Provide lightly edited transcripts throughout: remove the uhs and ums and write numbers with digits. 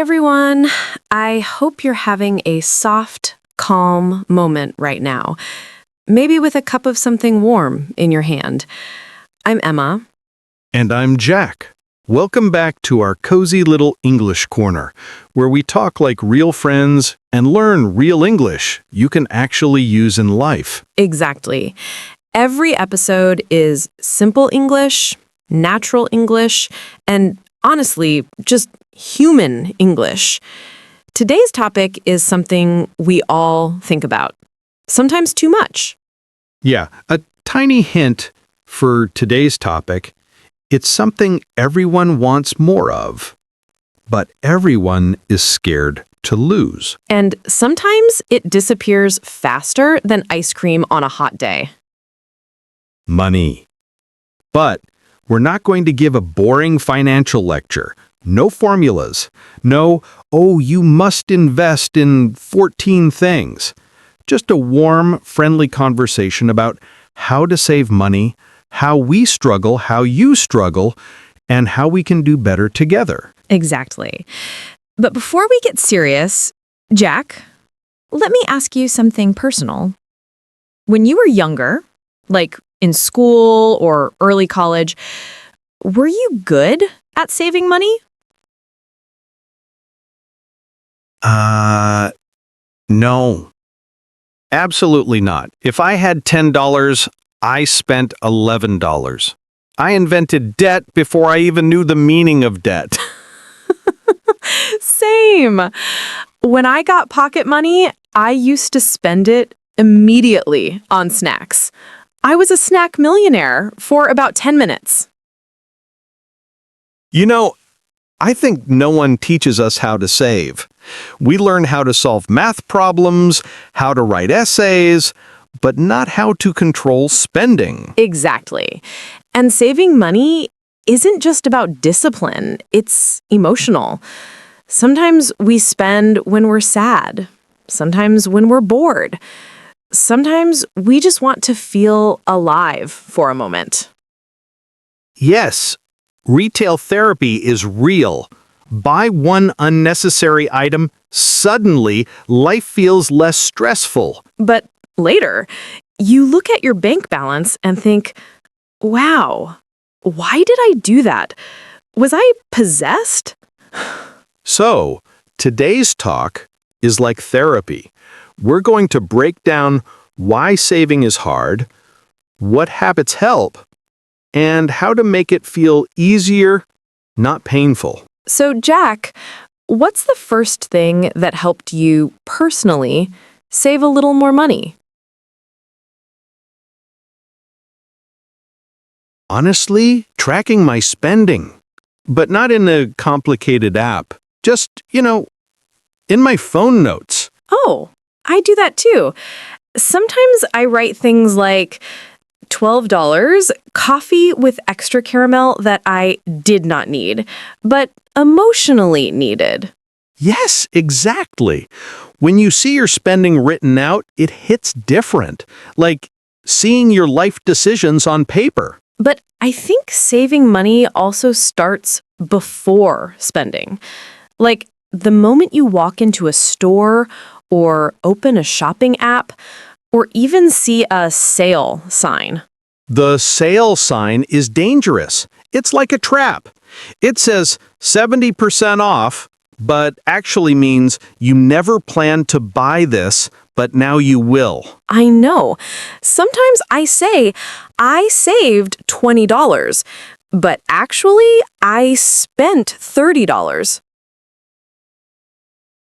everyone. I hope you're having a soft, calm moment right now, maybe with a cup of something warm in your hand. I'm Emma. And I'm Jack. Welcome back to our cozy little English corner, where we talk like real friends and learn real English you can actually use in life. Exactly. Every episode is simple English, natural English, and honestly, just human English. Today's topic is something we all think about, sometimes too much. Yeah, a tiny hint for today's topic. It's something everyone wants more of, but everyone is scared to lose. And sometimes it disappears faster than ice cream on a hot day. Money. But we're not going to give a boring financial lecture. No formulas. No, oh, you must invest in 14 things. Just a warm, friendly conversation about how to save money, how we struggle, how you struggle, and how we can do better together. Exactly. But before we get serious, Jack, let me ask you something personal. When you were younger, like in school or early college, were you good at saving money? No. Absolutely not. If I had $10, I spent $11. I invented debt before I even knew the meaning of debt. Same. When I got pocket money, I used to spend it immediately on snacks. I was a snack millionaire for about 10 minutes. You know, I think no one teaches us how to save. We learn how to solve math problems, how to write essays, but not how to control spending. Exactly. And saving money isn't just about discipline, it's emotional. Sometimes we spend when we're sad, sometimes when we're bored. Sometimes we just want to feel alive for a moment. Yes, retail therapy is real. Buy one unnecessary item, suddenly life feels less stressful. But later, you look at your bank balance and think, wow, why did I do that? Was I possessed? So, today's talk is like therapy. We're going to break down why saving is hard, what habits help, and how to make it feel easier, not painful. So, Jack, what's the first thing that helped you personally save a little more money? Honestly, tracking my spending, but not in a complicated app. Just, in my phone notes. Oh, I do that too. Sometimes I write things like $12, coffee with extra caramel that I did not need, but emotionally needed. Yes, exactly. When you see your spending written out, it hits different. Like seeing your life decisions on paper. But I think saving money also starts before spending. Like the moment you walk into a store or open a shopping app or even see a sale sign. The sale sign is dangerous. It's like a trap. It says 70% off, but actually means you never planned to buy this, but now you will. I know. Sometimes I say, I saved $20, but actually I spent $30.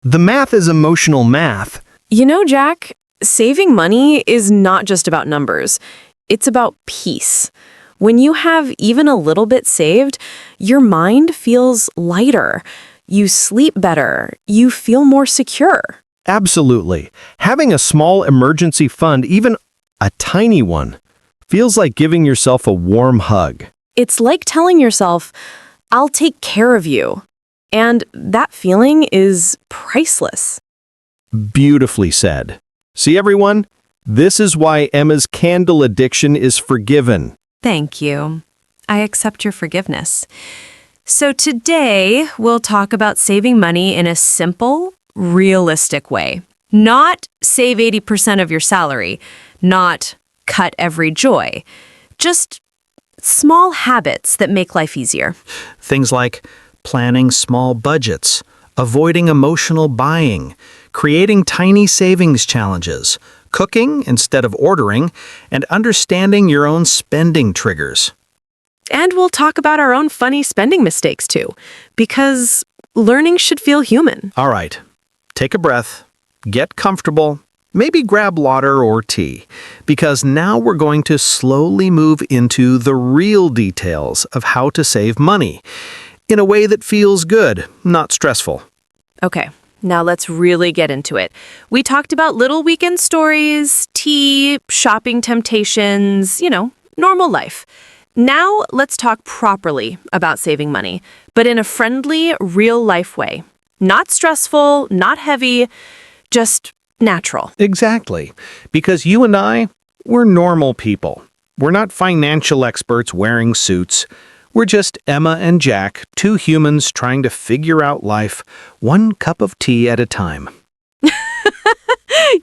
The math is emotional math. You know, Jack, saving money is not just about numbers. It's about peace. When you have even a little bit saved, your mind feels lighter. You sleep better. You feel more secure. Absolutely. Having a small emergency fund, even a tiny one, feels like giving yourself a warm hug. It's like telling yourself, I'll take care of you. And that feeling is priceless. Beautifully said. See, everyone? This is why Emma's candle addiction is forgiven. Thank you. I accept your forgiveness. So today we'll talk about saving money in a simple, realistic way. Not save 80% of your salary, not cut every joy. Just small habits that make life easier. Things like planning small budgets, avoiding emotional buying, creating tiny savings challenges, cooking instead of ordering, and understanding your own spending triggers. And we'll talk about our own funny spending mistakes too, because learning should feel human. All right, take a breath, get comfortable, maybe grab water or tea, because now we're going to slowly move into the real details of how to save money in a way that feels good, not stressful. Okay, now let's really get into it. We talked about little weekend stories, tea, shopping temptations, normal life. Now let's talk properly about saving money, but in a friendly, real-life way. Not stressful, not heavy, just natural. Exactly, because you and I, we're normal people. We're not financial experts wearing suits. We're just Emma and Jack, two humans trying to figure out life one cup of tea at a time.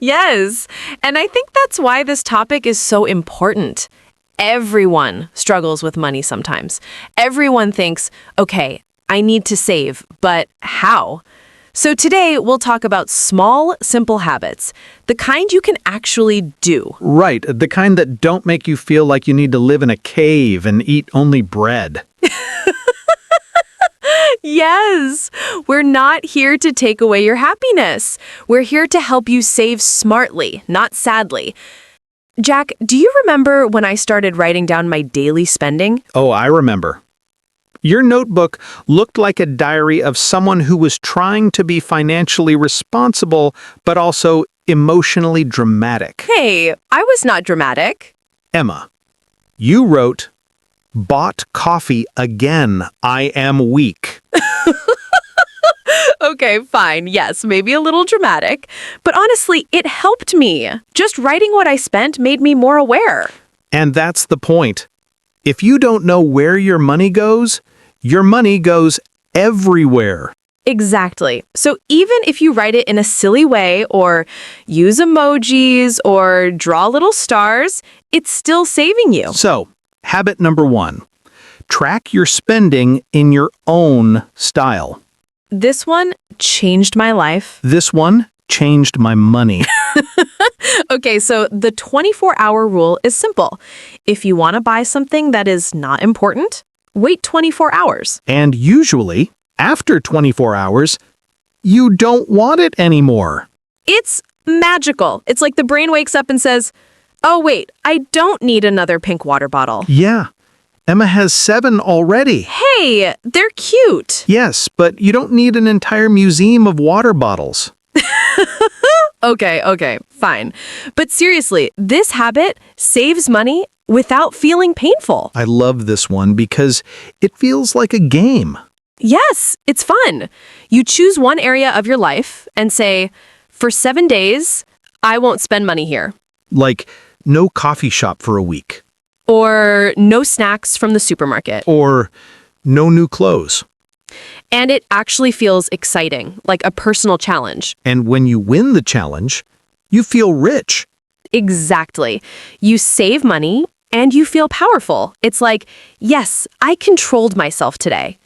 Yes, and I think that's why this topic is so important. Everyone struggles with money sometimes. Everyone thinks, okay, I need to save, but how? So today we'll talk about small, simple habits, the kind you can actually do. Right, the kind that don't make you feel like you need to live in a cave and eat only bread. Yes, we're not here to take away your happiness. We're here to help you save smartly, not sadly. Jack, do you remember when I started writing down my daily spending? Oh, I remember. Your notebook looked like a diary of someone who was trying to be financially responsible, but also emotionally dramatic. Hey, I was not dramatic. Emma, you wrote, "Bought coffee again. I am weak." Okay, fine. Yes, maybe a little dramatic. But honestly, it helped me. Just writing what I spent made me more aware. And that's the point. If you don't know where your money goes everywhere. Exactly. So even if you write it in a silly way or use emojis or draw little stars, it's still saving you. So, habit number 1. Track your spending in your own style. This one changed my life. This one changed my money. Okay, so the 24-hour rule is simple. If you want to buy something that is not important, wait 24 hours. And usually, after 24 hours, you don't want it anymore. It's magical. It's like the brain wakes up and says, oh, wait, I don't need another pink water bottle. Yeah, Emma has 7 already. Hey, they're cute. Yes, but you don't need an entire museum of water bottles. Okay, fine. But seriously, this habit saves money without feeling painful. I love this one because it feels like a game. Yes, it's fun. You choose one area of your life and say, for 7 days, I won't spend money here. Like, no coffee shop for a week. Or no snacks from the supermarket. Or no new clothes. And it actually feels exciting, like a personal challenge. And when you win the challenge, you feel rich. Exactly. You save money and you feel powerful. It's like, yes, I controlled myself today.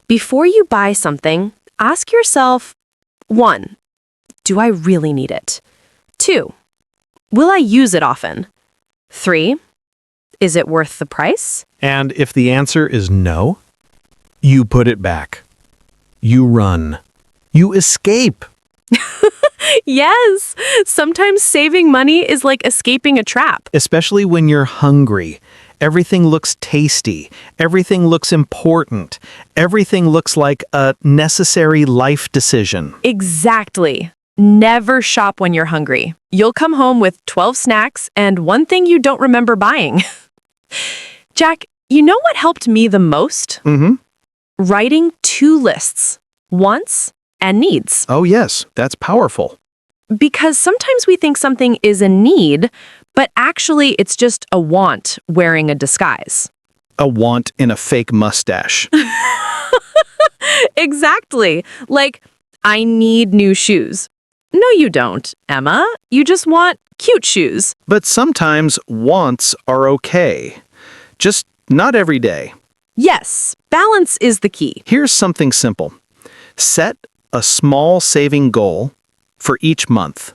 Before you buy something, ask yourself, 1, do I really need it? 2, will I use it often? 3, is it worth the price? And if the answer is no, you put it back. You run. You escape. Yes, sometimes saving money is like escaping a trap. Especially when you're hungry. Everything looks tasty. Everything looks important. Everything looks like a necessary life decision. Exactly. Never shop when you're hungry. You'll come home with 12 snacks and one thing you don't remember buying. Jack, you know what helped me the most? Writing 2 lists, wants and needs. Oh yes, that's powerful. Because sometimes we think something is a need, but actually it's just a want wearing a disguise. a want in a fake mustache. Exactly. Like, I need new shoes. No, you don't, Emma. You just want cute shoes. But sometimes wants are okay. Just not every day. Yes, balance is the key. Here's something simple. Set a small saving goal for each month.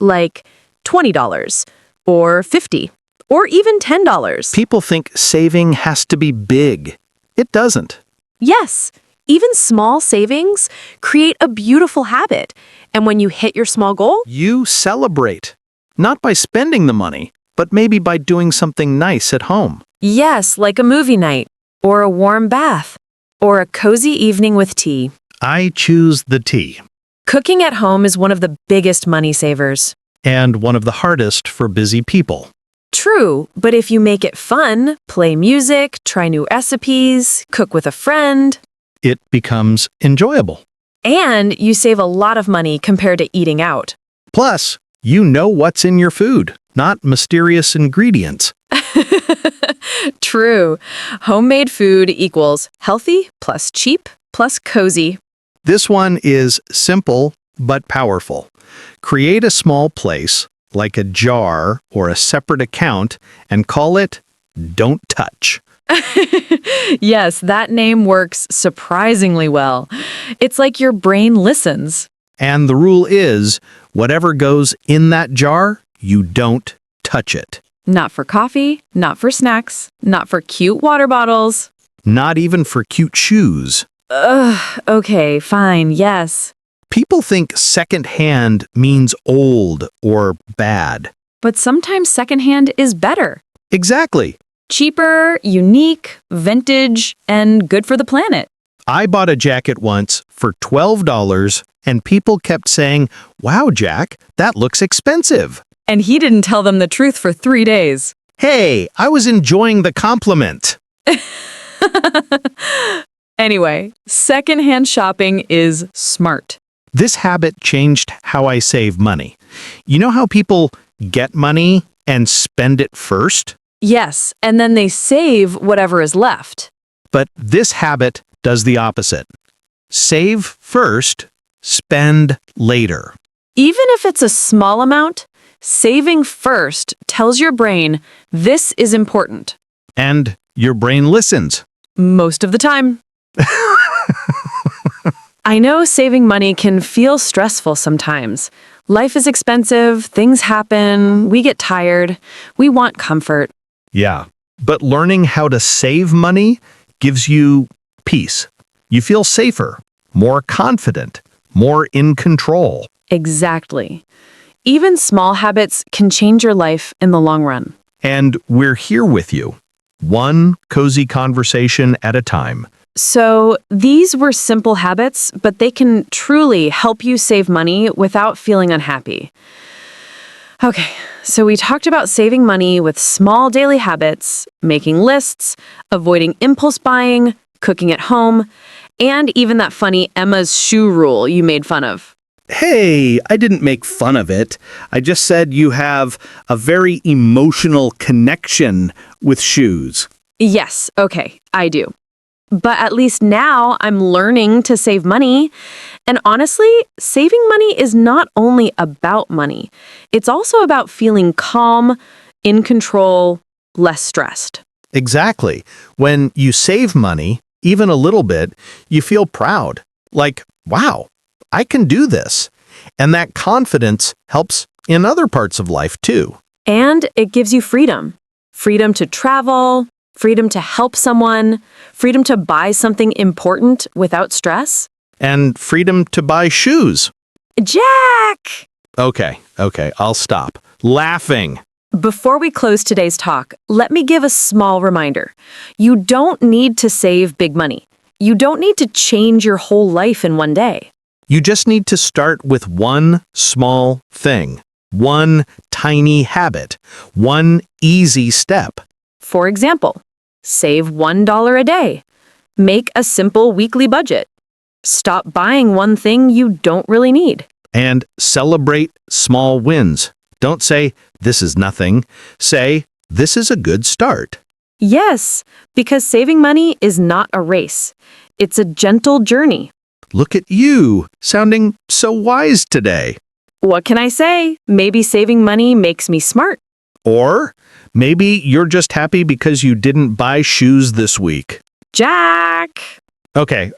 Like $20 or $50 or even $10. People think saving has to be big. It doesn't. Yes, even small savings create a beautiful habit. And when you hit your small goal, You celebrate. Not by spending the money, but maybe by doing something nice at home. yes, like a movie night or a warm bath or a cozy evening with tea. I choose the tea. Cooking at home is one of the biggest money savers. And one of the hardest for busy people. True, but if you make it fun, play music, try new recipes, cook with a friend, It becomes enjoyable. and you save a lot of money compared to eating out. Plus, you know what's in your food, not mysterious ingredients. True. Homemade food equals healthy plus cheap plus cozy. This one is simple but powerful. Create a small place, like a jar or a separate account, and call it Don't Touch. Yes, that name works surprisingly well. It's like your brain listens. And the rule is, whatever goes in that jar, you don't touch it. Not for coffee, not for snacks, not for cute water bottles. Not even for cute shoes. Okay, fine, yes. People think secondhand means old or bad. But sometimes secondhand is better. Exactly. Cheaper, unique, vintage, and good for the planet. I bought a jacket once for $12, and people kept saying, "Wow, Jack, that looks expensive." And he didn't tell them the truth for 3 days. Hey, I was enjoying the compliment. Anyway, secondhand shopping is smart. This habit changed how I save money. You know how people get money and spend it first? Yes, and then they save whatever is left. But this habit does the opposite. Save first, spend later. Even if it's a small amount, saving first tells your brain this is important. And your brain listens. Most of the time. I know saving money can feel stressful sometimes. Life is expensive, things happen, we get tired, we want comfort. Yeah. But learning how to save money gives you peace. You feel safer, more confident, more in control. Exactly. Even small habits can change your life in the long run. And we're here with you, one cozy conversation at a time. So, these were simple habits, but they can truly help you save money without feeling unhappy. Okay, so we talked about saving money with small daily habits, making lists, avoiding impulse buying, cooking at home, and even that funny Emma's shoe rule you made fun of. Hey, I didn't make fun of it. I just said you have a very emotional connection with shoes. Yes, okay, I do. But at least now I'm learning to save money. And honestly, saving money is not only about money. It's also about feeling calm, in control, less stressed. Exactly. When you save money, even a little bit, you feel proud. Like, wow, I can do this. And that confidence helps in other parts of life too. And it gives you freedom. Freedom to travel, freedom to help someone, freedom to buy something important without stress. And freedom to buy shoes. Jack! Okay, I'll stop. Laughing. Before we close today's talk, let me give a small reminder. You don't need to save big money. You don't need to change your whole life in one day. You just need to start with one small thing, one tiny habit, one easy step. For example, save $1 a day. Make a simple weekly budget. Stop buying one thing you don't really need. And celebrate small wins. Don't say, this is nothing. Say, this is a good start. Yes, because saving money is not a race. It's a gentle journey. Look at you, sounding so wise today. What can I say? Maybe saving money makes me smart. Or maybe you're just happy because you didn't buy shoes this week. Jack! Okay,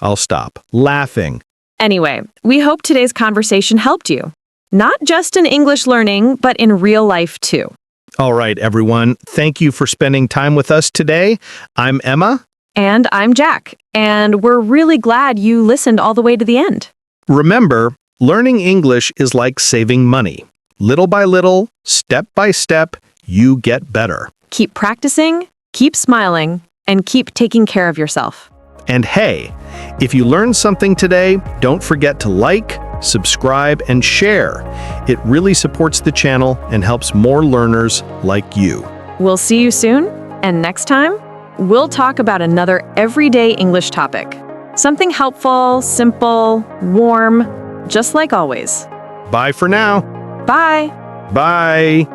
I'll stop laughing. Anyway, we hope today's conversation helped you. Not just in English learning, but in real life too. All right, everyone. Thank you for spending time with us today. I'm Emma. And I'm Jack, and we're really glad you listened all the way to the end. Remember, learning English is like saving money. Little by little, step by step, you get better. Keep practicing, keep smiling, and keep taking care of yourself. And hey, if you learned something today, don't forget to like, subscribe, and share. It really supports the channel and helps more learners like you. We'll see you soon, and next time, we'll talk about another everyday English topic. Something helpful, simple, warm, just like always. Bye for now. Bye! Bye.